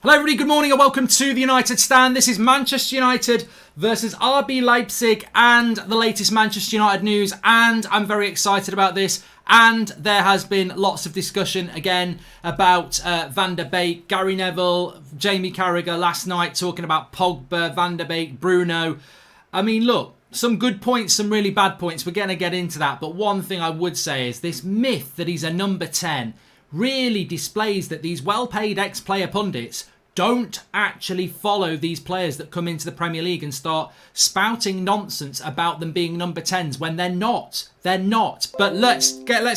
Hello everybody, good morning and welcome to the United Stand. This is Manchester United versus RB Leipzig and the latest Manchester United news, and I'm very excited about this. And there has been lots of discussion again about Van der Beek, Gary Neville, Jamie Carragher last night talking about Pogba, Van der Beek, Bruno. I mean, look, some good points, some really bad points. We're going to get into that. But one thing I would say is this myth that he's a number 10 really displays that these well-paid ex-player pundits don't actually follow these players that come into the Premier League and start spouting nonsense about them being number 10s when they're not. They're not. But let's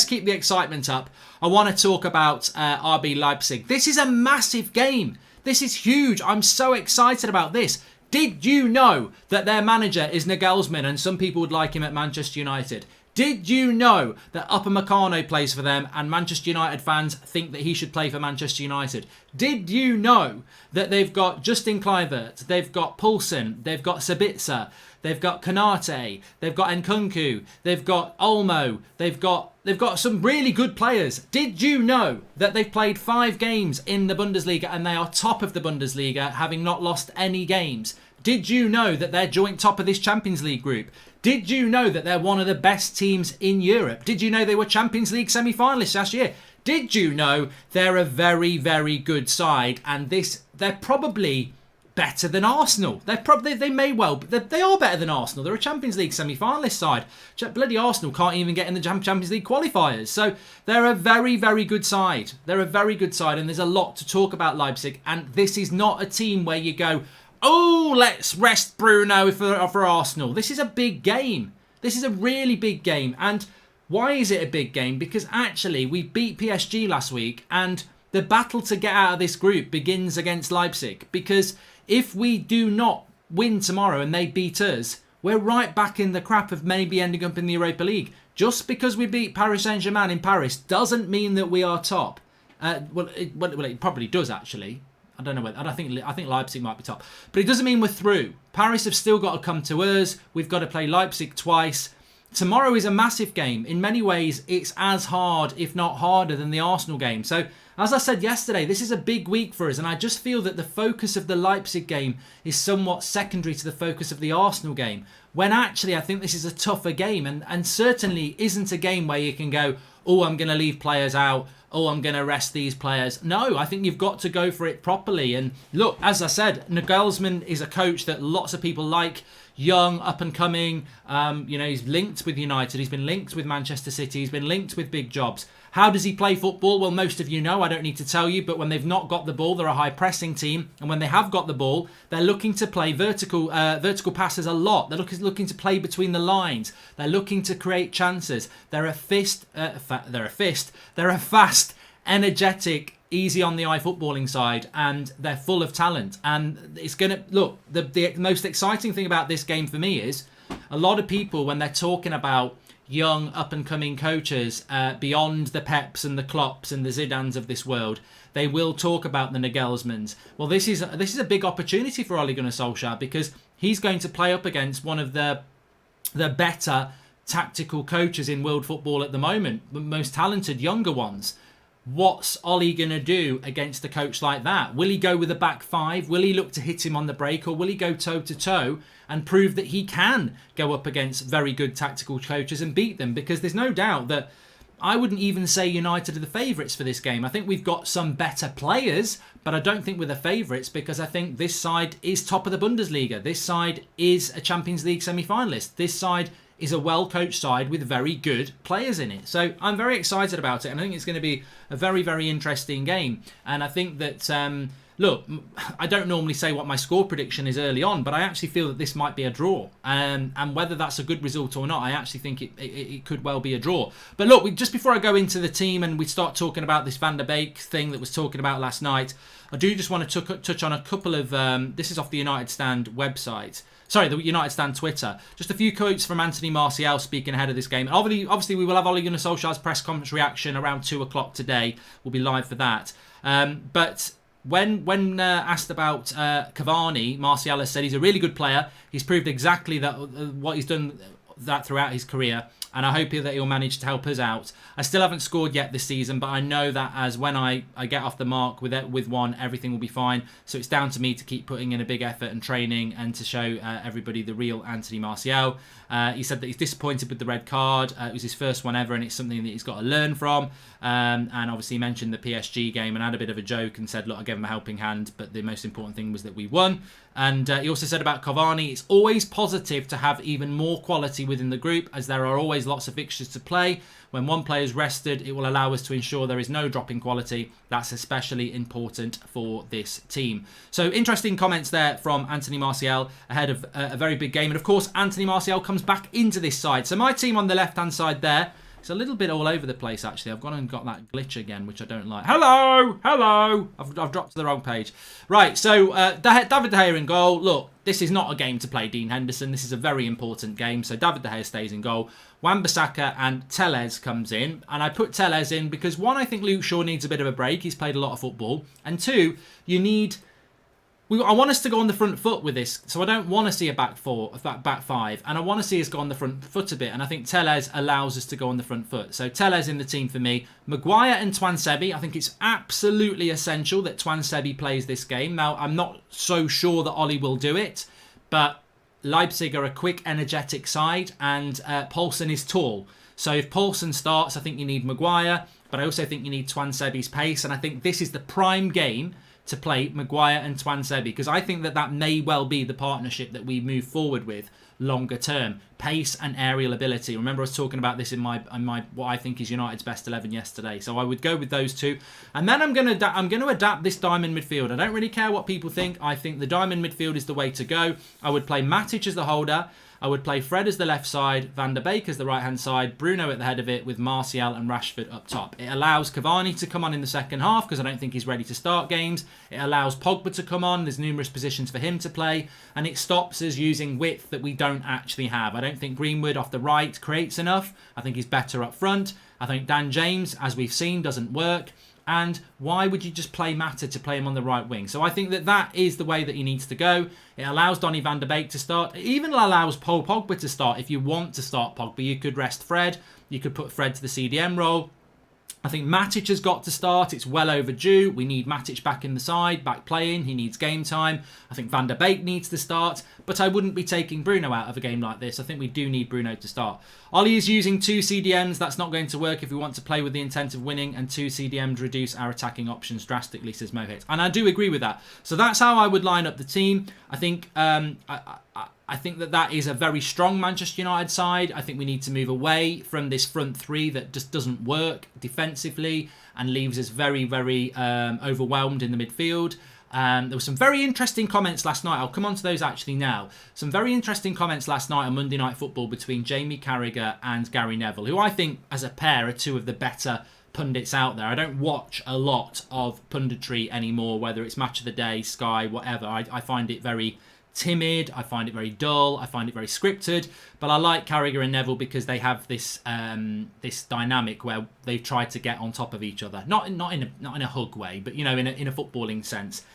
keep the excitement up. I want to talk about RB Leipzig. This is a massive game. This is huge. I'm so excited about this. Did you know that their manager is Nagelsmann and some people would like him at Manchester United? Did you know that Upamecano plays for them and Manchester United fans think that he should play for Manchester United? Did you know that they've got Justin Kluivert, they've got Poulsen, they've got Sabitzer, they've got Konate, they've got Nkunku, they've got Olmo, they've got some really good players. Did you know that they've played 5 games in the Bundesliga and they are top of the Bundesliga, having not lost any games? Did you know that they're joint top of this Champions League group? Did you know that they're one of the best teams in Europe? Did you know they were Champions League semi-finalists last year? Did you know they're a very, very good side? And they're probably better than Arsenal. They may well, but they are better than Arsenal. They're a Champions League semi-finalist side. Bloody Arsenal can't even get in the Champions League qualifiers. So they're a very, very good side. They're a very good side, and there's a lot to talk about Leipzig. And this is not a team where you go, oh, let's rest Bruno for Arsenal. This is a big game. This is a really big game. And why is it a big game? Because actually, we beat PSG last week, and the battle to get out of this group begins against Leipzig. Because if we do not win tomorrow and they beat us, we're right back in the crap of maybe ending up in the Europa League. Just because we beat Paris Saint-Germain in Paris doesn't mean that we are top. Well, it probably does, actually. I don't know whether. I think Leipzig might be top, but it doesn't mean we're through. Paris have still got to come to us. We've got to play Leipzig twice. Tomorrow is a massive game. In many ways, it's as hard, if not harder, than the Arsenal game. So, as I said yesterday, this is a big week for us, and I just feel that the focus of the Leipzig game is somewhat secondary to the focus of the Arsenal game. When actually, I think this is a tougher game, and certainly isn't a game where you can go, oh, I'm going to leave players out. Oh, I'm going to rest these players. No, I think you've got to go for it properly. And look, as I said, Nagelsmann is a coach that lots of people like. Young, up and coming. He's linked with United. He's been linked with Manchester City. He's been linked with big jobs. How does he play football? Well, most of you know. I don't need to tell you. But when they've not got the ball, they're a high-pressing team. And when they have got the ball, they're looking to play vertical passes a lot. They're looking to play between the lines. They're looking to create chances. They're a fast, energetic, easy on the eye footballing side, and they're full of talent. And it's going to look, the most exciting thing about this game for me is a lot of people, when they're talking about young up and coming coaches beyond the Peps and the Klopps and the Zidans of this world, they will talk about the Nagelsmanns. Well, this is a big opportunity for Ole Gunnar Solskjaer, because he's going to play up against one of the better tactical coaches in world football at the moment, the most talented younger ones. What's Ollie going to do against a coach like that? Will he go with a back 5? Will he look to hit him on the break? Or will he go toe-to-toe and prove that he can go up against very good tactical coaches and beat them? Because there's no doubt that I wouldn't even say United are the favourites for this game. I think we've got some better players, but I don't think we're the favourites, because I think this side is top of the Bundesliga. This side is a Champions League semi-finalist. This side is a well-coached side with very good players in it. So I'm very excited about it, and I think it's going to be a very, very interesting game. And I think that, look, I don't normally say what my score prediction is early on, but I actually feel that this might be a draw. And whether that's a good result or not, I actually think it could well be a draw. But look, just before I go into the team and we start talking about this Van der Beek thing that was talking about last night, I do just want to touch on a couple of, this is off the United Stand website. Sorry, the United Stand Twitter. Just a few quotes from Anthony Martial speaking ahead of this game. Obviously, we will have Ole Gunnar Solskjaer's press conference reaction around 2 o'clock today. We'll be live for that. But when asked about Cavani, Martial has said he's a really good player. He's proved exactly that what he's done that throughout his career. and I hope that he'll manage to help us out. I still haven't scored yet this season, but I know that as when I get off the mark with one, everything will be fine. So it's down to me to keep putting in a big effort and training and to show everybody the real Anthony Martial. He said that he's disappointed with the red card. It was his first one ever, and it's something that he's got to learn from. And obviously he mentioned the PSG game and had a bit of a joke and said, look, I gave him a helping hand, but the most important thing was that we won. And he also said about Cavani, it's always positive to have even more quality within the group, as there are always lots of fixtures to play. When one player is rested, it will allow us to ensure there is no drop in quality. That's especially important for this team. So interesting comments there from Anthony Martial ahead of a very big game. And of course, Anthony Martial comes back into this side. So my team on the left-hand side there, it's a little bit all over the place, actually. I've gone and got that glitch again, which I don't like. Hello! Hello! I've dropped to the wrong page. Right, so David De Gea in goal. Look, this is not a game to play Dean Henderson. This is a very important game. So David De Gea stays in goal. Wan-Bissaka and Telles comes in. And I put Telles in because, one, I think Luke Shaw needs a bit of a break. He's played a lot of football. And two, you need... I want us to go on the front foot with this, so I don't want to see a back five, and I want to see us go on the front foot a bit, and I think Telles allows us to go on the front foot. So Telles in the team for me. Maguire and Tuanzebe, I think it's absolutely essential that Tuanzebe plays this game. Now, I'm not so sure that Ollie will do it, but Leipzig are a quick, energetic side, and Poulsen is tall. So if Poulsen starts, I think you need Maguire, but I also think you need Tuanzebe's pace, and I think this is the prime game to play Maguire and Tuanzebe, because I think that may well be the partnership that we move forward with longer term. Pace and aerial ability. Remember, I was talking about this in my what I think is United's best 11 yesterday. So I would go with those two, and then I'm going to adapt this diamond midfield. I don't really care what people think. I think the diamond midfield is the way to go. I would play Matic as the holder. I would play Fred as the left side, Van der Beek as the right-hand side, Bruno at the head of it with Martial and Rashford up top. It allows Cavani to come on in the second half because I don't think he's ready to start games. It allows Pogba to come on. There's numerous positions for him to play. And it stops us using width that we don't actually have. I don't think Greenwood off the right creates enough. I think he's better up front. I think Dan James, as we've seen, doesn't work. And why would you just play Mata to play him on the right wing? So I think that is the way that he needs to go. It allows Donny van der Beek to start. It even allows Paul Pogba to start. If you want to start Pogba, you could rest Fred. You could put Fred to the CDM role. I think Matic has got to start. It's well overdue. We need Matic back in the side, back playing. He needs game time. I think Van der Beek needs to start. But I wouldn't be taking Bruno out of a game like this. I think we do need Bruno to start. Ollie is using 2 CDMs. That's not going to work if we want to play with the intent of winning. And 2 CDMs reduce our attacking options drastically, says Mohit. And I do agree with that. So that's how I would line up the team. I think I think that is a very strong Manchester United side. I think we need to move away from this front three that just doesn't work defensively and leaves us very, very overwhelmed in the midfield. There were some very interesting comments last night. I'll come on to those actually now. Some very interesting comments last night on Monday Night Football between Jamie Carragher and Gary Neville, who I think as a pair are 2 of the better pundits out there. I don't watch a lot of punditry anymore, whether it's Match of the Day, Sky, whatever. I find it very timid. I find it very dull. I find it very scripted. But I like Carragher and Neville because they have this this dynamic where they try to get on top of each other, not in a hug way, but you know, in a footballing sense.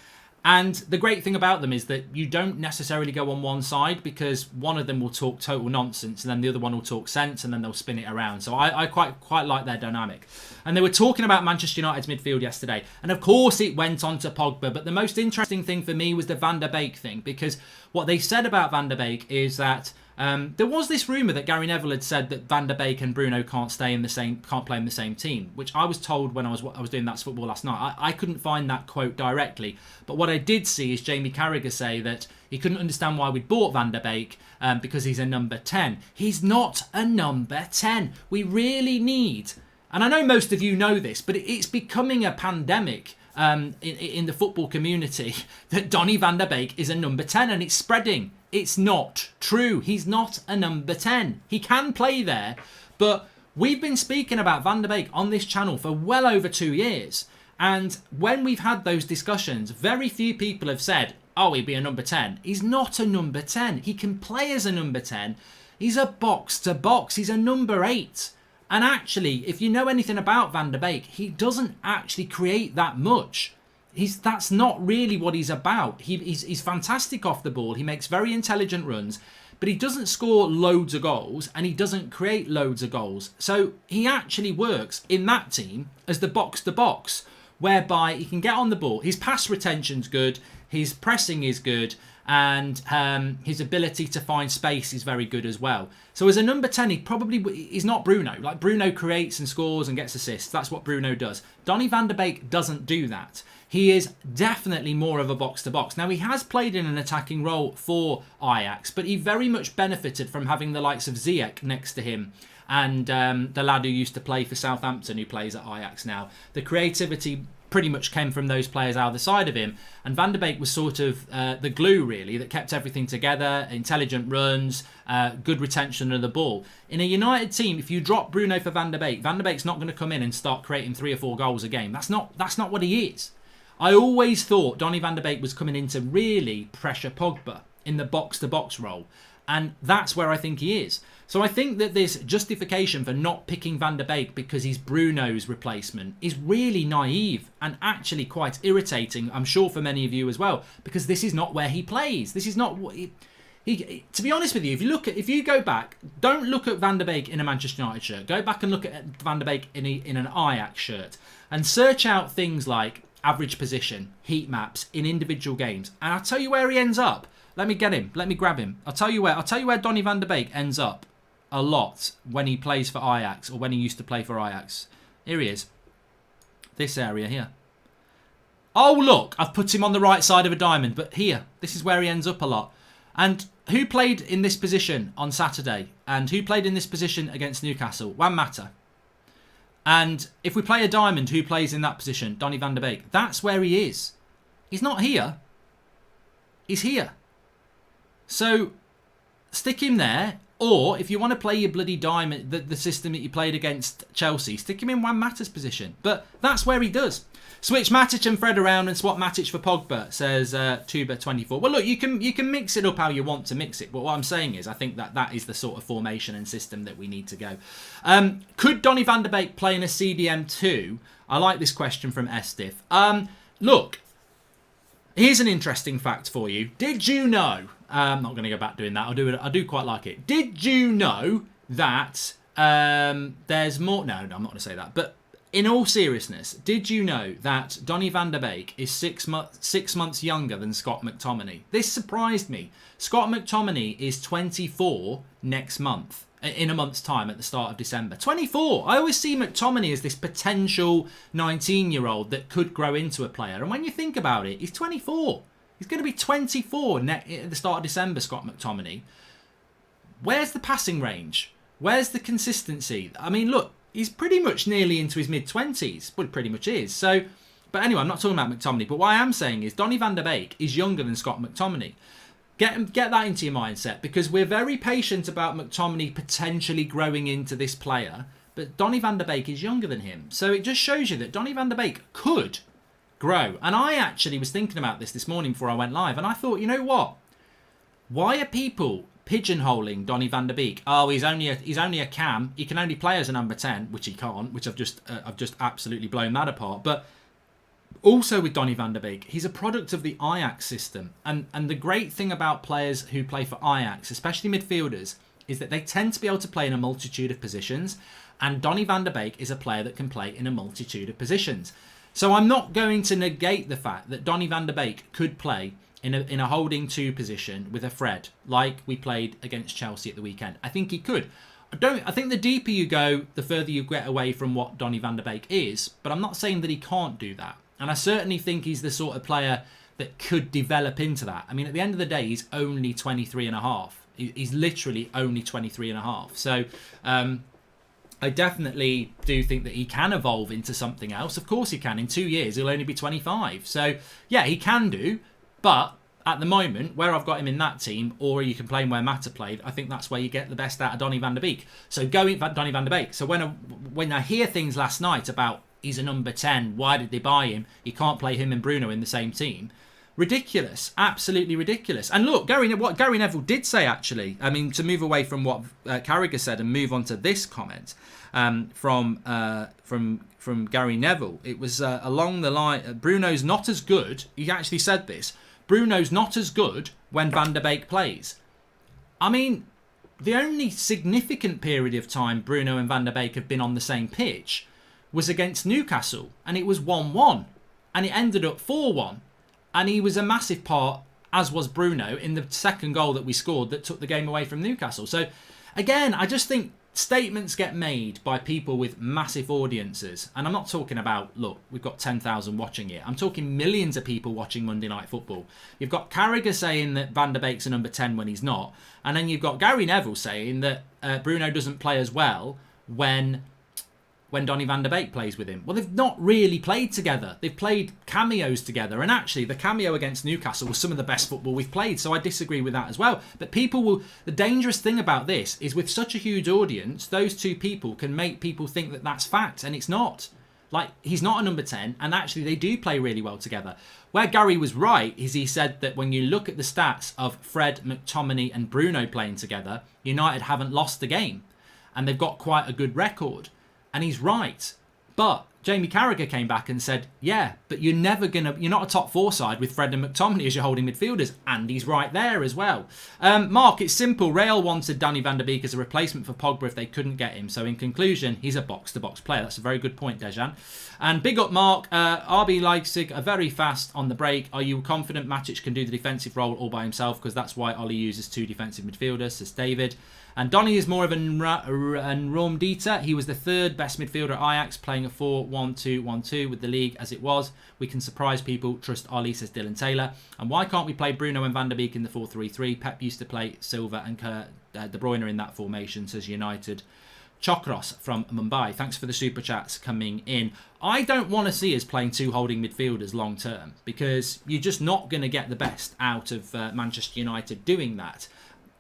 And the great thing about them is that you don't necessarily go on one side, because one of them will talk total nonsense and then the other one will talk sense and then they'll spin it around. So I quite like their dynamic. And they were talking about Manchester United's midfield yesterday. And of course it went on to Pogba. But the most interesting thing for me was the Van der Beek thing, because what they said about Van der Beek is that there was this rumour that Gary Neville had said that Van der Beek and Bruno can't play in the same team, which I was told when I was doing That's Football last night. I couldn't find that quote directly, but what I did see is Jamie Carragher say that he couldn't understand why we'd bought Van der Beek because he's a number 10. He's not a number 10. We really need, and I know most of you know this, but it's becoming a pandemic in the football community that Donny van der Beek is a number 10, and it's spreading. It's not true. He's not a number 10. He can play there, but we've been speaking about Van der Beek on this channel for well over 2 years. And when we've had those discussions, very few people have said, oh, he'd be a number 10. He's not a number 10. He can play as a number 10. He's a box-to-box. He's a number 8. And actually, if you know anything about Van der Beek, he doesn't actually create that much. That's not really what he's about. He's fantastic off the ball. He makes very intelligent runs. but he doesn't score loads of goals and he doesn't create loads of goals. So he actually works in that team as the box-to-box, whereby he can get on the ball. His pass retention's good, his pressing is good, and his ability to find space is very good as well. So as a number 10, he's not Bruno. Like, Bruno creates and scores and gets assists. That's what Bruno does. Donny van de Beek doesn't do that. He is definitely more of a box-to-box. Now, he has played in an attacking role for Ajax, but he very much benefited from having the likes of Ziyech next to him and the lad who used to play for Southampton, who plays at Ajax now. The creativity pretty much came from those players either side of him, and Van de Beek was sort of the glue, really, that kept everything together. Intelligent runs, good retention of the ball. In a United team, if you drop Bruno for Van de Beek's not going to come in and start creating 3 or 4 goals a game. That's not what he is. I always thought Donny van de Beek was coming in to really pressure Pogba in the box-to-box role, and that's where I think he is. So I think that this justification for not picking Van de Beek because he's Bruno's replacement is really naive and actually quite irritating, I'm sure, for many of you as well, because this is not where he plays. This is not what he to be honest with you, if you go back, don't look at Van de Beek in a Manchester United shirt. Go back and look at Van de Beek in an Ajax shirt and search out things like average position, heat maps in individual games, and I'll tell you where he ends up. Let me get him. Let me grab him. I'll tell you where Donny van de Beek ends up a lot when he plays for Ajax, or when he used to play for Ajax. Here he is. This area here. Oh, look, I've put him on the right side of a diamond, but here, this is where he ends up a lot. And who played in this position on Saturday? And who played in this position against Newcastle? Juan Mata. And if we play a diamond, who plays in that position? Donny van de Beek. That's where he is. He's not here. He's here. So, stick him there. Or, if you want to play your bloody diamond, the system that you played against Chelsea, stick him in Juan Mata's position. But that's where he does. Switch Matic and Fred around and swap Matic for Pogba, says Tuba24. Well, look, you can mix it up how you want to mix it. But what I'm saying is, I think that is the sort of formation and system that we need to go. Could Donny van de Beek play in a CDM2? I like this question from Estif. Look, here's an interesting fact for you. Did you know... I'm not going to go back doing that. I do quite like it. Did you know that there's more... No, I'm not going to say that. But in all seriousness, did you know that Donny van de Beek is 6 months younger than Scott McTominay? This surprised me. Scott McTominay is 24 next month, in a month's time at the start of December. 24! I always see McTominay as this potential 19-year-old that could grow into a player. And when you think about it, he's 24. He's going to be 24 at the start of December, Scott McTominay. Where's the passing range? Where's the consistency? I mean, look, he's pretty much nearly into his mid-20s. Well, he pretty much is. So, but anyway, I'm not talking about McTominay. But what I am saying is Donny van de Beek is younger than Scott McTominay. Get that into your mindset, because we're very patient about McTominay potentially growing into this player. But Donny van de Beek is younger than him. So it just shows you that Donny van de Beek could grow. And I actually was thinking about this morning before I went live, and I thought, you know what? Why are people pigeonholing Donny van de Beek? Oh, he's only a cam. He can only play as a number 10, which he can't. Which I've just absolutely blown that apart. But also with Donny van de Beek, he's a product of the Ajax system. And the great thing about players who play for Ajax, especially midfielders, is that they tend to be able to play in a multitude of positions. And Donny van de Beek is a player that can play in a multitude of positions. So I'm not going to negate the fact that Donny van de Beek could play in a holding 2 position with a Fred, like we played against Chelsea at the weekend. I think he could. I think the deeper you go, the further you get away from what Donny van de Beek is. But I'm not saying that he can't do that. And I certainly think he's the sort of player that could develop into that. I mean, at the end of the day, he's only 23 and a half. He's literally only 23 and a half. So... I definitely do think that he can evolve into something else. Of course he can. In 2 years, he'll only be 25. So, yeah, he can do. But at the moment, where I've got him in that team, or you can play him where Mata played, I think that's where you get the best out of Donny van de Beek. So, going Donny van de Beek. So, when I hear things last night about he's a number 10, why did they buy him? You can't play him and Bruno in the same team. Ridiculous. Absolutely ridiculous. And look, what Gary Neville did say, actually, I mean, to move away from what Carragher said and move on to this comment from Gary Neville, it was along the line, Bruno's not as good. He actually said this. Bruno's not as good when Van de Beek plays. I mean, the only significant period of time Bruno and Van der Beek have been on the same pitch was against Newcastle, and it was 1-1, and it ended up 4-1, and he was a massive part, as was Bruno, in the second goal that we scored that took the game away from Newcastle. So, again, I just think statements get made by people with massive audiences, and I'm not talking about, look, we've got 10,000 watching it. I'm talking millions of people watching Monday Night Football. You've got Carragher saying that Van der Beek's a number 10 when he's not, and then you've got Gary Neville saying that Bruno doesn't play as well when Donny van der Beek plays with him. Well, they've not really played together. They've played cameos together. And actually, the cameo against Newcastle was some of the best football we've played. So I disagree with that as well. But people will... The dangerous thing about this is with such a huge audience, those two people can make people think that that's fact. And it's not. Like, he's not a number 10. And actually, they do play really well together. Where Gary was right is he said that when you look at the stats of Fred, McTominay and Bruno playing together, United haven't lost a game. And they've got quite a good record. And he's right. But Jamie Carragher came back and said, yeah, but you're not a top four side with Fred and McTominay as your holding midfielders. And he's right there as well. Mark, it's simple. Real wanted Donny van der Beek as a replacement for Pogba if they couldn't get him. So in conclusion, he's a box-to-box player. That's a very good point, Dejan. And big up, Mark. RB Leipzig are very fast on the break. Are you confident Matic can do the defensive role all by himself? Because that's why Ollie uses two defensive midfielders, says David. And Donny is more of a Raumdieter. He was the third best midfielder at Ajax, playing a 4-1-2-1-2 with the league as it was. We can surprise people. Trust Ollie, says Dylan Taylor. And why can't we play Bruno and Van der Beek in the 4-3-3? Pep used to play Silva and De Bruyne in that formation, says United. Chokros from Mumbai. Thanks for the super chats coming in. I don't want to see us playing two holding midfielders long term because you're just not going to get the best out of Manchester United doing that.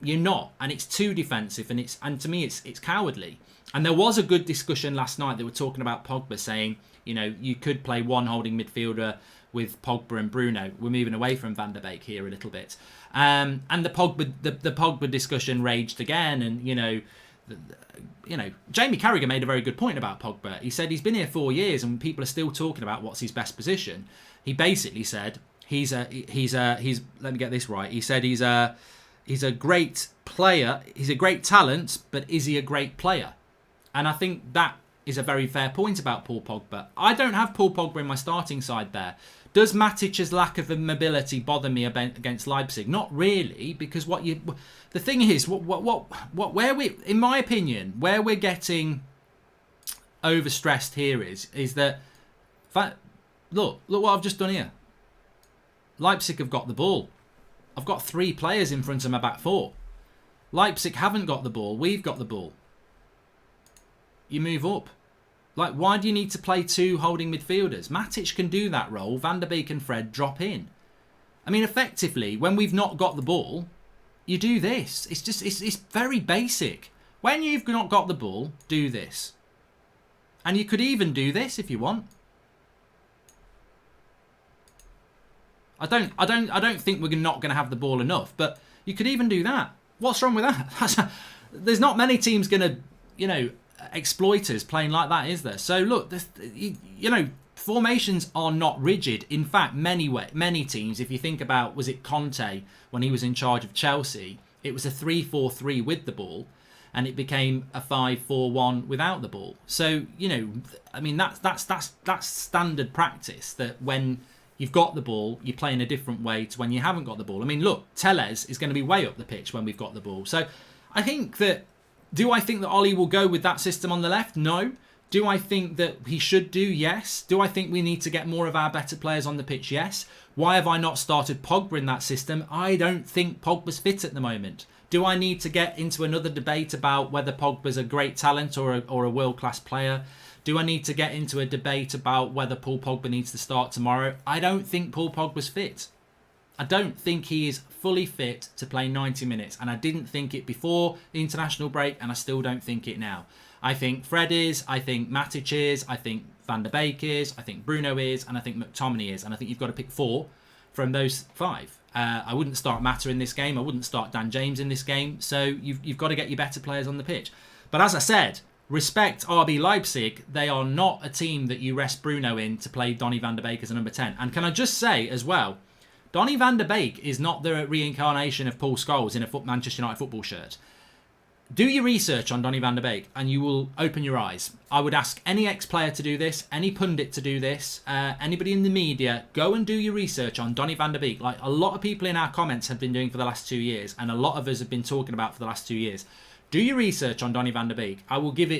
You're not, and it's too defensive, and to me it's cowardly. And there was a good discussion last night. They were talking about Pogba, saying, you know, you could play one holding midfielder with Pogba and Bruno. We're moving away from Van der Beek here a little bit, and the Pogba discussion raged again. And you know, Jamie Carragher made a very good point about Pogba. He said he's been here 4 years, and people are still talking about what's his best position. He basically said he's let me get this right. He said he's a great player. He's a great talent, but is he a great player? And I think that is a very fair point about Paul Pogba. I don't have Paul Pogba in my starting side there. Does Matic's lack of mobility bother me against Leipzig? Not really, because the thing is, where we, in my opinion, where we're getting overstressed here is that, look what I've just done here. Leipzig have got the ball. I've got 3 players in front of my back 4. Leipzig haven't got the ball. We've got the ball. You move up. Like, why do you need to play 2 holding midfielders? Matic can do that role. Van der Beek and Fred drop in. I mean, effectively, when we've not got the ball, you do this. It's very basic. When you've not got the ball, do this. And you could even do this if you want. I don't think we're not going to have the ball enough, but you could even do that. What's wrong with that? There's not many teams going to, exploit us playing like that, is there? So look, formations are not rigid. In fact, many teams, if you think about, was it Conte when he was in charge of Chelsea? It was a 3-4-3 with the ball, and it became a 5-4-1 without the ball. So that's standard practice. That when you've got the ball, you play in a different way to when you haven't got the ball. I mean, look, Tellez is going to be way up the pitch when we've got the ball. So I think that, do I think that Ollie will go with that system on the left? No. Do I think that he should do? Yes. Do I think we need to get more of our better players on the pitch? Yes. Why have I not started Pogba in that system? I don't think Pogba's fit at the moment. Do I need to get into another debate about whether Pogba's a great talent or a world-class player? Do I need to get into a debate about whether Paul Pogba needs to start tomorrow? I don't think Paul Pogba's fit. I don't think he is fully fit to play 90 minutes. And I didn't think it before the international break, and I still don't think it now. I think Fred is, I think Matic is, I think Van der Beek is, I think Bruno is, and I think McTominay is. And I think you've got to pick 4 from those 5. I wouldn't start Mata in this game. I wouldn't start Dan James in this game. So you've got to get your better players on the pitch. But as I said, respect RB Leipzig. They are not a team that you rest Bruno in to play Donny van der Beek as a number 10. And can I just say as well, Donny van der Beek is not the reincarnation of Paul Scholes in a Manchester United football shirt. Do your research on Donny van der Beek and you will open your eyes. I would ask any ex-player to do this, any pundit to do this, anybody in the media, go and do your research on Donny van der Beek, like a lot of people in our comments have been doing for the last 2 years, and a lot of us have been talking about for the last 2 years. Do your research on Donny van der Beek. I will give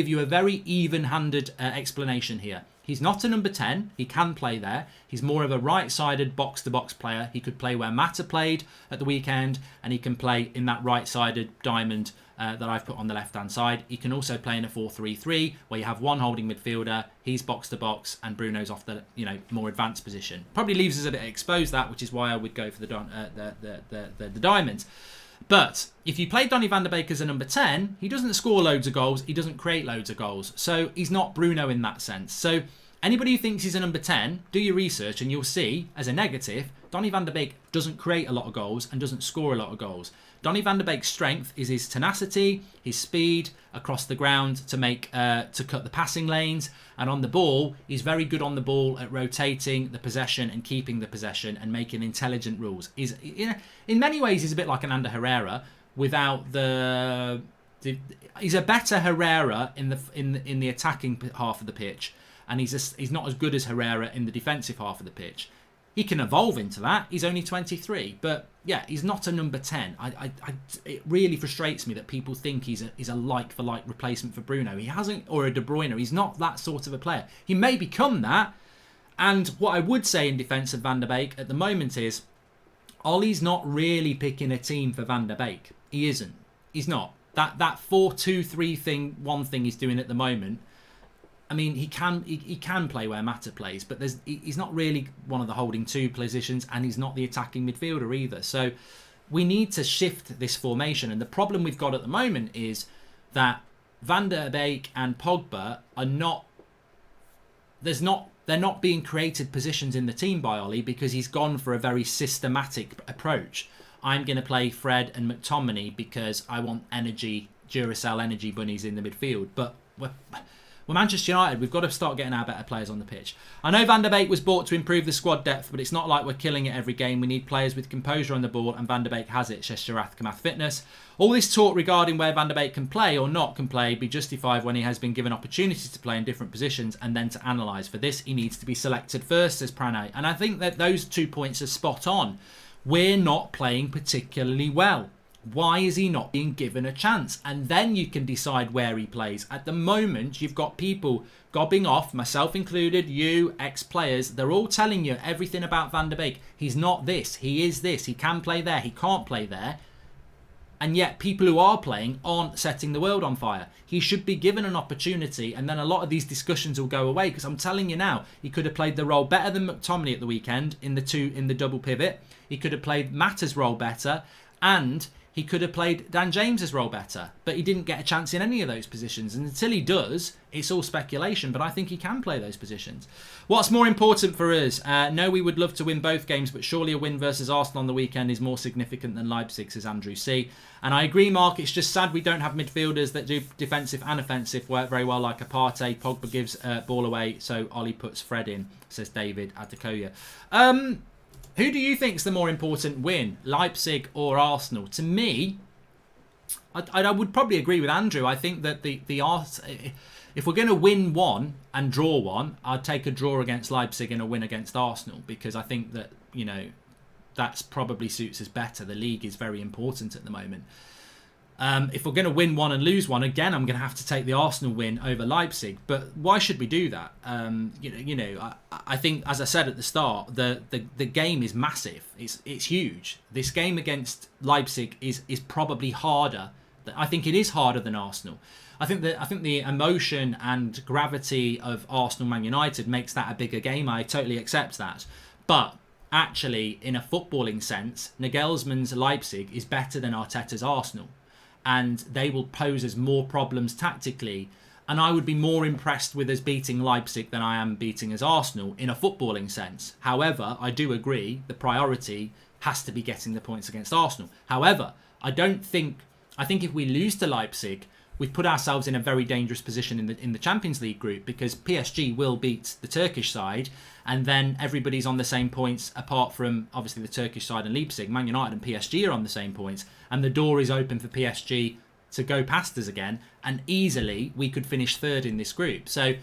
you a very even-handed explanation here. He's not a number 10. He can play there. He's more of a right-sided box-to-box player. He could play where Mata played at the weekend, and he can play in that right-sided diamond that I've put on the left-hand side. He can also play in a 4-3-3 where you have one holding midfielder, he's box-to-box, and Bruno's off the more advanced position. Probably leaves us a bit exposed, that, which is why I would go for the diamond. But if you play Donny van der Beek as a number 10, he doesn't score loads of goals, he doesn't create loads of goals. So he's not Bruno in that sense. So anybody who thinks he's a number 10, do your research and you'll see, as a negative, Donny van der Beek doesn't create a lot of goals and doesn't score a lot of goals. Donny van der Beek's strength is his tenacity, his speed across the ground to cut the passing lanes, and on the ball, he's very good on the ball at rotating the possession and keeping the possession and making intelligent rules. In many ways, he's a bit like an Ander Herrera without he's a better Herrera in the attacking half of the pitch, and he's not as good as Herrera in the defensive half of the pitch. He can evolve into that. He's only 23, but yeah, he's not a number 10. It really frustrates me that people think he's a like-for-like replacement for Bruno. He hasn't, or a De Bruyne. He's not that sort of a player. He may become that. And what I would say in defence of Van der Beek at the moment is, Ollie's not really picking a team for Van der Beek. He isn't. He's not. That 4-2-3 one thing he's doing at the moment. I mean, he can play where Mata plays, but he's not really one of the holding two positions, and he's not the attacking midfielder either. So we need to shift this formation. And the problem we've got at the moment is that Van der Beek and Pogba are not. They're not being created positions in the team by Ollie because he's gone for a very systematic approach. I'm going to play Fred and McTominay because I want Duracell energy bunnies in the midfield, but we're Manchester United. We've got to start getting our better players on the pitch. I know Van der Beek was bought to improve the squad depth, but it's not like we're killing it every game. We need players with composure on the ball, and Van der Beek has it, says Sharath Kamath Fitness. All this talk regarding where Van der Beek can play or not can play be justified when he has been given opportunities to play in different positions and then to analyse. For this, he needs to be selected first, says Pranay. And I think that those 2 points are spot on. We're not playing particularly well. Why is he not being given a chance? And then you can decide where he plays. At the moment, you've got people gobbing off, myself included, you, ex-players. They're all telling you everything about Van der Beek. He's not this. He is this. He can play there. He can't play there. And yet people who are playing aren't setting the world on fire. He should be given an opportunity, and then a lot of these discussions will go away, because I'm telling you now, he could have played the role better than McTominay at the weekend in the double pivot. He could have played Mata's role better, and he could have played Dan James's role better, but he didn't get a chance in any of those positions. And until he does, it's all speculation, but I think he can play those positions. What's more important for us? No, we would love to win both games, but surely a win versus Arsenal on the weekend is more significant than Leipzig, says Andrew C. And I agree, Mark, it's just sad we don't have midfielders that do defensive and offensive work very well, like Partey. Pogba gives ball away, so Ollie puts Fred in, says David Adekoya. Who do you think is the more important win, Leipzig or Arsenal? To me, I would probably agree with Andrew. I think that if we're going to win one and draw one, I'd take a draw against Leipzig and a win against Arsenal, because I think that, that's probably suits us better. The league is very important at the moment. If we're going to win one and lose one, again, I'm going to have to take the Arsenal win over Leipzig. But why should we do that? I think, as I said at the start, the game is massive. It's huge. This game against Leipzig is probably harder. I think it is harder than Arsenal. I think the emotion and gravity of Arsenal Man United makes that a bigger game. I totally accept that. But actually, in a footballing sense, Nagelsmann's Leipzig is better than Arteta's Arsenal. And they will pose us more problems tactically. And I would be more impressed with us beating Leipzig than I am beating as Arsenal in a footballing sense. However, I do agree the priority has to be getting the points against Arsenal. However, I think if we lose to Leipzig, we've put ourselves in a very dangerous position in the Champions League group, because PSG will beat the Turkish side, and then everybody's on the same points apart from obviously the Turkish side and Leipzig. Man United and PSG are on the same points, and the door is open for PSG to go past us again, and easily we could finish third in this group. So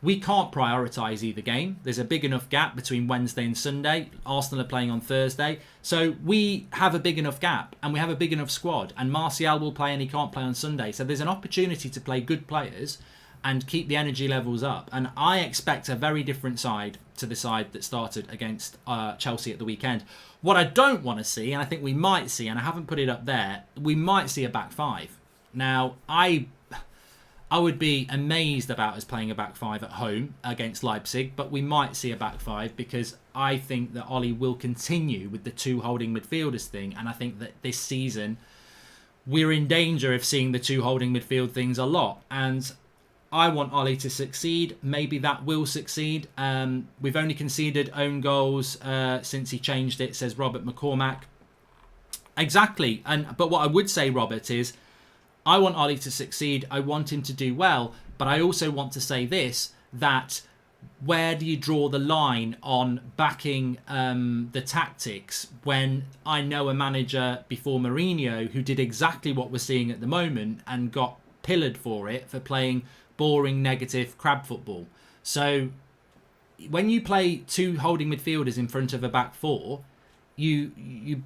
we can't prioritise either game. There's a big enough gap between Wednesday and Sunday. Arsenal are playing on Thursday. So we have a big enough gap, and we have a big enough squad. And Martial will play, and he can't play on Sunday. So there's an opportunity to play good players and keep the energy levels up. And I expect a very different side to the side that started against Chelsea at the weekend. What I don't want to see, and I think we might see, and I haven't put it up there, we might see a back five. Now, I would be amazed about us playing a back five at home against Leipzig, but we might see a back five, because I think that Ollie will continue with the two holding midfielders thing, and I think that this season we're in danger of seeing the two holding midfield things a lot, and I want Ollie to succeed. Maybe that will succeed. We've only conceded own goals since he changed it, says Robert McCormack. Exactly, but what I would say, Robert, is I want Ollie to succeed. I want him to do well. But I also want to say this, that where do you draw the line on backing the tactics when I know a manager before Mourinho who did exactly what we're seeing at the moment and got pillared for it, for playing boring, negative crab football. So when you play two holding midfielders in front of a back four, you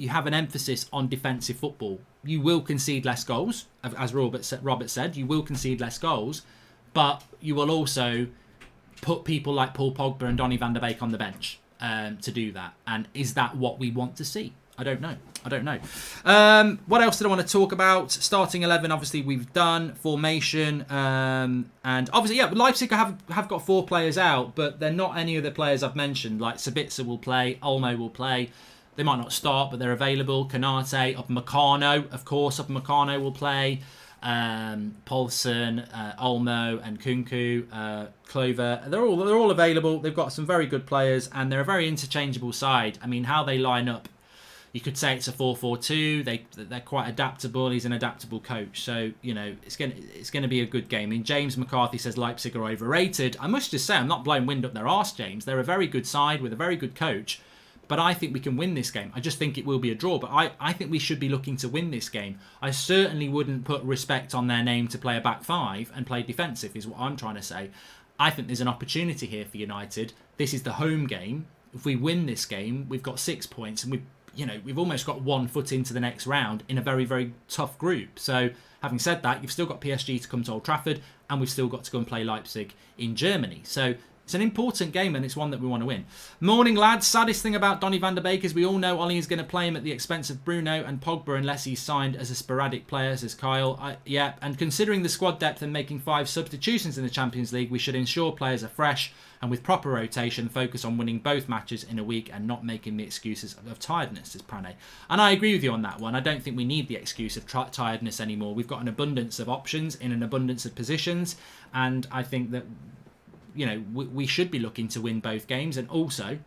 have an emphasis on defensive football. You will concede less goals, as Robert said. You will concede less goals, but you will also put people like Paul Pogba and Donny van der Beek on the bench to do that. And is that what we want to see? I don't know. What else did I want to talk about? Starting 11, obviously we've done. Formation, and obviously, yeah, Leipzig have got 4 players out, but they're not any of the players I've mentioned. Like Sabitzer will play, Olmo will play. They might not start, but they're available. Kanate, Upamecano, of course, Upamecano will play. Poulsen, Olmo, and Kunku, Clover. They're all available. They've got some very good players, and they're a very interchangeable side. I mean, how they line up, you could say it's a 4-4-2. They're quite adaptable. He's an adaptable coach, so you know it's gonna be a good game. I mean, James McCarthy says Leipzig are overrated. I must just say, I'm not blowing wind up their arse, James. They're a very good side with a very good coach. But I think we can win this game. I just think it will be a draw. But I think we should be looking to win this game. I certainly wouldn't put respect on their name to play a back five and play defensive, is what I'm trying to say. I think there's an opportunity here for United. This is the home game. If we win this game, we've got 6 points, and we've almost got 1 foot into the next round in a very, very tough group. So having said that, you've still got PSG to come to Old Trafford, and we've still got to go and play Leipzig in Germany. So it's an important game, and it's one that we want to win. Morning, lads. Saddest thing about Donny van der Beek is we all know Ollie is going to play him at the expense of Bruno and Pogba unless he's signed as a sporadic player, says Kyle. Yeah, and considering the squad depth and making 5 substitutions in the Champions League, we should ensure players are fresh and with proper rotation, focus on winning both matches in a week and not making the excuses of tiredness, says Prane. And I agree with you on that one. I don't think we need the excuse of tiredness anymore. We've got an abundance of options in an abundance of positions, and I think that we should be looking to win both games. And also,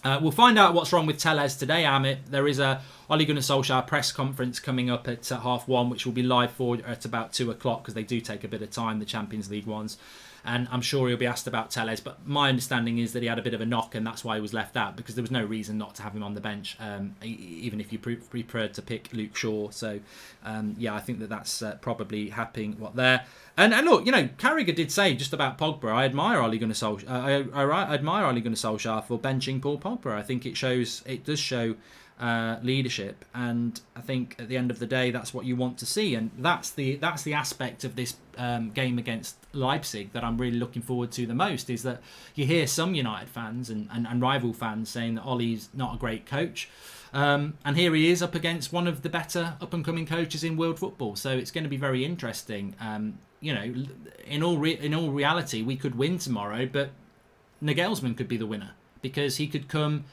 we'll find out what's wrong with Tellez today, Amit. There is a Ole Gunnar Solskjaer press conference coming up at 1:30, which will be live for at about 2 o'clock, because they do take a bit of time, the Champions League ones. And I'm sure he'll be asked about Tellez. But my understanding is that he had a bit of a knock, and that's why he was left out, because there was no reason not to have him on the bench, even if you preferred to pick Luke Shaw. So, I think that's probably happening there. And look, Carragher did say just about Pogba, I admire Ole Gunnar Solskjaer. I admire Ole Gunnar Solskjaer for benching Paul Pogba. I think it does show leadership, and I think at the end of the day, that's what you want to see, and that's the aspect of this game against Leipzig that I'm really looking forward to the most. Is that you hear some United fans and rival fans saying that Ole's not a great coach. And here he is up against one of the better up-and-coming coaches in world football. So it's going to be very interesting. In all reality, we could win tomorrow, but Nagelsmann could be the winner, because he could come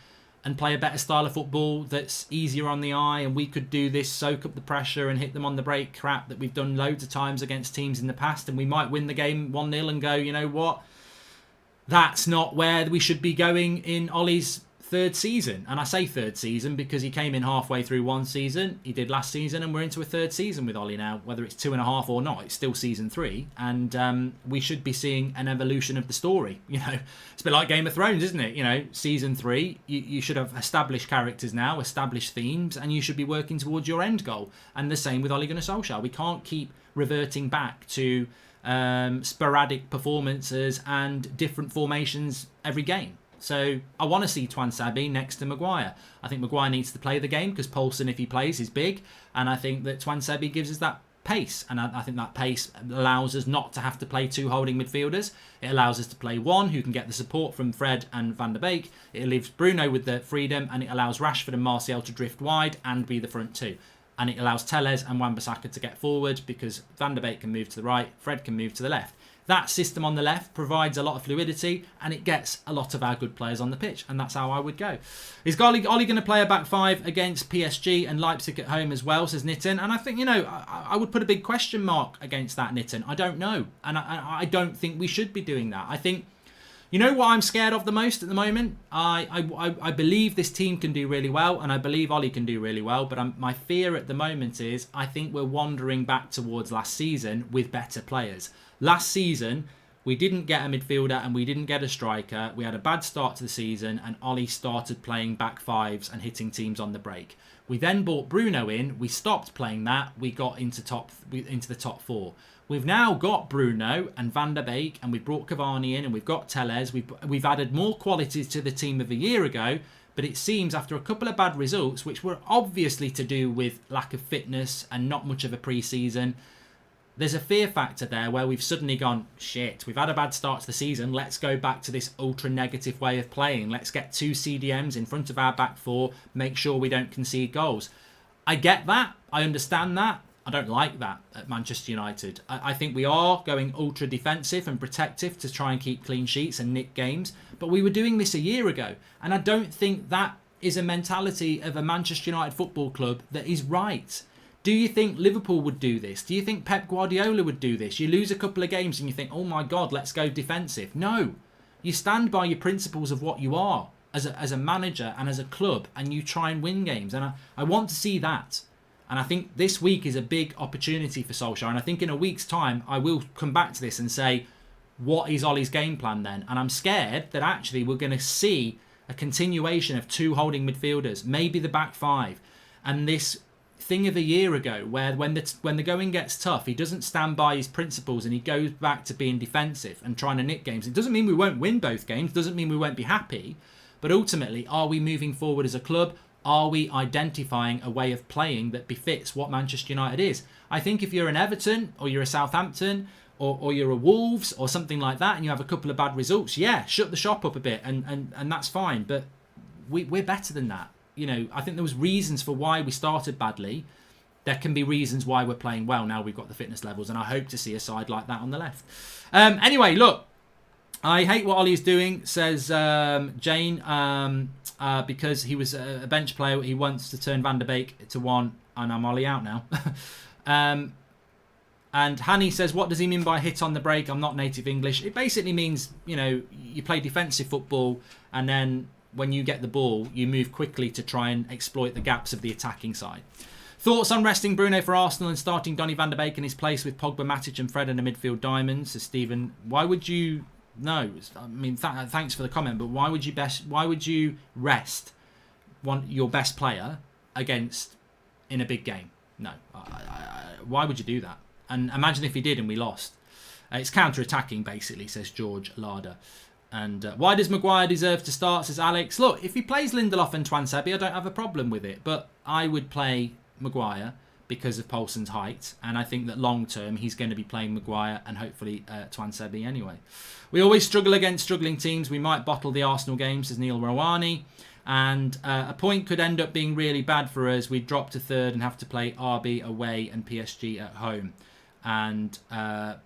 and play a better style of football that's easier on the eye, and we could do this soak up the pressure and hit them on the break crap that we've done loads of times against teams in the past, and we might win the game 1-0 and go, you know what? That's not where we should be going in Ollie's third season. And I say third season because he came in halfway through one season. He did last season, and we're into a third season with Ollie now. Whether it's 2.5 or not, it's still season 3. And we should be seeing an evolution of the story. You know, it's a bit like Game of Thrones, isn't it? You know, season 3, you should have established characters now, established themes, and you should be working towards your end goal. And the same with Ole Gunnar Solskjaer. We can't keep reverting back to sporadic performances and different formations every game. So I want to see Tuanzebe next to Maguire. I think Maguire needs to play the game because Poulsen, if he plays, is big. And I think that Tuanzebe gives us that pace. And I think that pace allows us not to have to play 2 holding midfielders. It allows us to play 1 who can get the support from Fred and Van der Beek. It leaves Bruno with the freedom, and it allows Rashford and Martial to drift wide and be the front 2. And it allows Telles and Wan-Bissaka to get forward because Van der Beek can move to the right, Fred can move to the left. That system on the left provides a lot of fluidity, and it gets a lot of our good players on the pitch, and that's how I would go. Is Ollie going to play a back 5 against PSG and Leipzig at home as well, says Nitin? And I think, you know, I would put a big question mark against that, Nitin. I don't know, and I don't think we should be doing that. I think, you know what I'm scared of the most at the moment? I believe this team can do really well, and I believe Ollie can do really well, but my fear at the moment is I think we're wandering back towards last season with better players. Last season, we didn't get a midfielder and we didn't get a striker. We had a bad start to the season, and Ollie started playing back 5s and hitting teams on the break. We then brought Bruno in. We stopped playing that. We got into the top 4. We've now got Bruno and Van der Beek, and we've brought Cavani in, and we've got Telles. We've added more qualities to the team of a year ago, but it seems after a couple of bad results, which were obviously to do with lack of fitness and not much of a pre-season, there's a fear factor there where we've suddenly gone, shit, we've had a bad start to the season, let's go back to this ultra negative way of playing. Let's get 2 CDMs in front of our back 4, make sure we don't concede goals. I get that, I understand that. I don't like that at Manchester United. I think we are going ultra defensive and protective to try and keep clean sheets and nick games, but we were doing this a year ago, and I don't think that is a mentality of a Manchester United football club that is right. Do you think Liverpool would do this? Do you think Pep Guardiola would do this? You lose a couple of games and you think, oh my God, let's go defensive. No, you stand by your principles of what you are as a manager and as a club, and you try and win games. And I want to see that. And I think this week is a big opportunity for Solskjaer. And I think in a week's time, I will come back to this and say, what is Ollie's game plan then? And I'm scared that actually we're going to see a continuation of 2 holding midfielders, maybe the back 5. And this thing of a year ago where when the going gets tough, he doesn't stand by his principles and he goes back to being defensive and trying to nick games. It doesn't mean we won't win both games, doesn't mean we won't be happy, but ultimately, are we moving forward as a club? Are we identifying a way of playing that befits what Manchester United is? I think if you're an Everton or you're a Southampton or you're a Wolves or something like that and you have a couple of bad results, yeah, shut the shop up a bit and that's fine, but we're better than that. You know, I think there was reasons for why we started badly. There can be reasons why we're playing well now we've got the fitness levels, and I hope to see a side like that on the left. Anyway, look, I hate what Ollie's doing, says Jane, because he was a bench player. He wants to turn Van der Beek to 1, and I'm Ollie out now. And Hanny says, what does he mean by hit on the break? I'm not native English. It basically means, you know, you play defensive football, and then when you get the ball, you move quickly to try and exploit the gaps of the attacking side. Thoughts on resting Bruno for Arsenal and starting Donny van der Beek in his place with Pogba, Matic and Fred in the midfield diamonds? Says Stephen. Why would you... No, I mean, thanks for the comment, but why would you rest your best player against in a big game? No. Why would you do that? And imagine if he did and we lost. It's counter-attacking, basically, says George Larder. And why does Maguire deserve to start, says Alex. Look, if he plays Lindelof and Tuanzebe, I don't have a problem with it. But I would play Maguire because of Poulsen's height. And I think that long term, he's going to be playing Maguire and hopefully Tuanzebe anyway. We always struggle against struggling teams. We might bottle the Arsenal game, says Neil Rawani. And a point could end up being really bad for us. We'd drop to 3rd and have to play RB away and PSG at home. And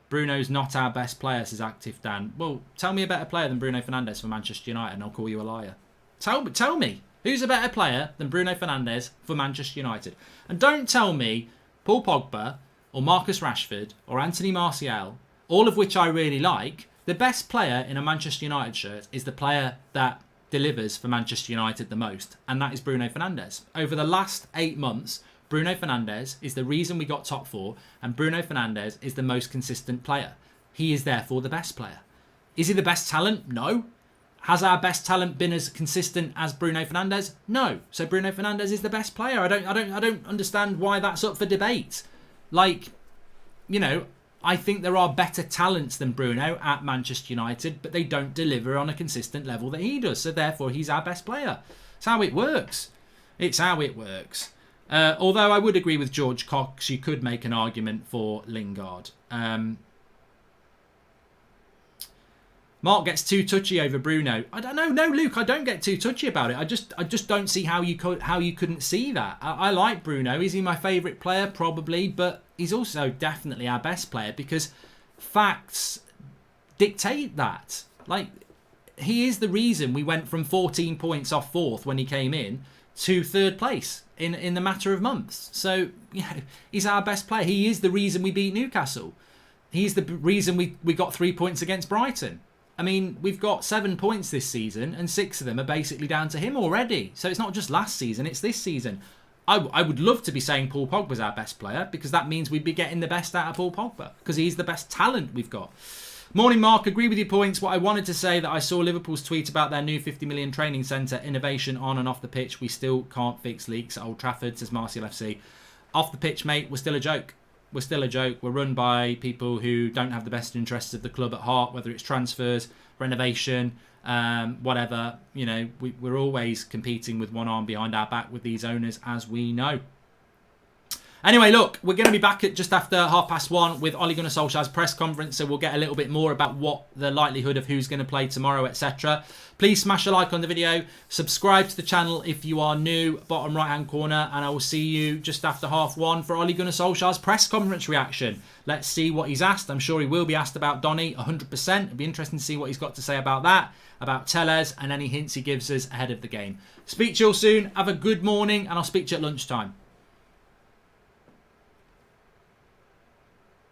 Bruno's not our best player, says Active Dan. Well, tell me a better player than Bruno Fernandes for Manchester United and I'll call you a liar. Tell me, who's a better player than Bruno Fernandes for Manchester United? And don't tell me Paul Pogba or Marcus Rashford or Anthony Martial, all of which I really like. The best player in a Manchester United shirt is the player that delivers for Manchester United the most, and that is Bruno Fernandes. Over the last 8 months, Bruno Fernandes is the reason we got top 4, and Bruno Fernandes is the most consistent player. He is therefore the best player. Is he the best talent? No. Has our best talent been as consistent as Bruno Fernandes? No. So Bruno Fernandes is the best player. I don't understand why that's up for debate. Like, you know, I think there are better talents than Bruno at Manchester United, but they don't deliver on a consistent level that he does. So therefore, he's our best player. It's how it works. It's how it works. Although I would agree with George Cox, you could make an argument for Lingard. Mark gets too touchy over Bruno. I don't know. No, Luke, I don't get too touchy about it. I just don't see how you couldn't see that. I like Bruno. Is he my favourite player? Probably, but he's also definitely our best player because facts dictate that. Like, he is the reason we went from 14 points off 4th when he came in to 3rd place in the matter of months. So, you know, he's our best player. He is the reason we beat Newcastle. He's the reason we got 3 points against Brighton. I mean, we've got 7 points this season and 6 of them are basically down to him already. So it's not just last season, it's this season. I would love to be saying Paul Pogba's our best player because that means we'd be getting the best out of Paul Pogba because he's the best talent we've got. Morning, Mark. Agree with your points. What I wanted to say that I saw Liverpool's tweet about their new 50 million training centre, innovation on and off the pitch. We still can't fix leaks at Old Trafford, says Martial FC. Off the pitch, mate, we're still a joke. We're still a joke. We're run by people who don't have the best interests of the club at heart, whether it's transfers, renovation, whatever. You know, we're always competing with one arm behind our back with these owners, as we know. Anyway, look, we're going to be back at just after 1:30 with Ole Gunnar Solskjaer's press conference, so we'll get a little bit more about what the likelihood of who's going to play tomorrow, etc. Please smash a like on the video, subscribe to the channel if you are new, bottom right-hand corner, and I will see you just after 1:30 for Ole Gunnar Solskjaer's press conference reaction. Let's see what he's asked. I'm sure he will be asked about Donny 100%. It'll be interesting to see what he's got to say about that, about Tellez, and any hints he gives us ahead of the game. Speak to you all soon. Have a good morning, and I'll speak to you at lunchtime.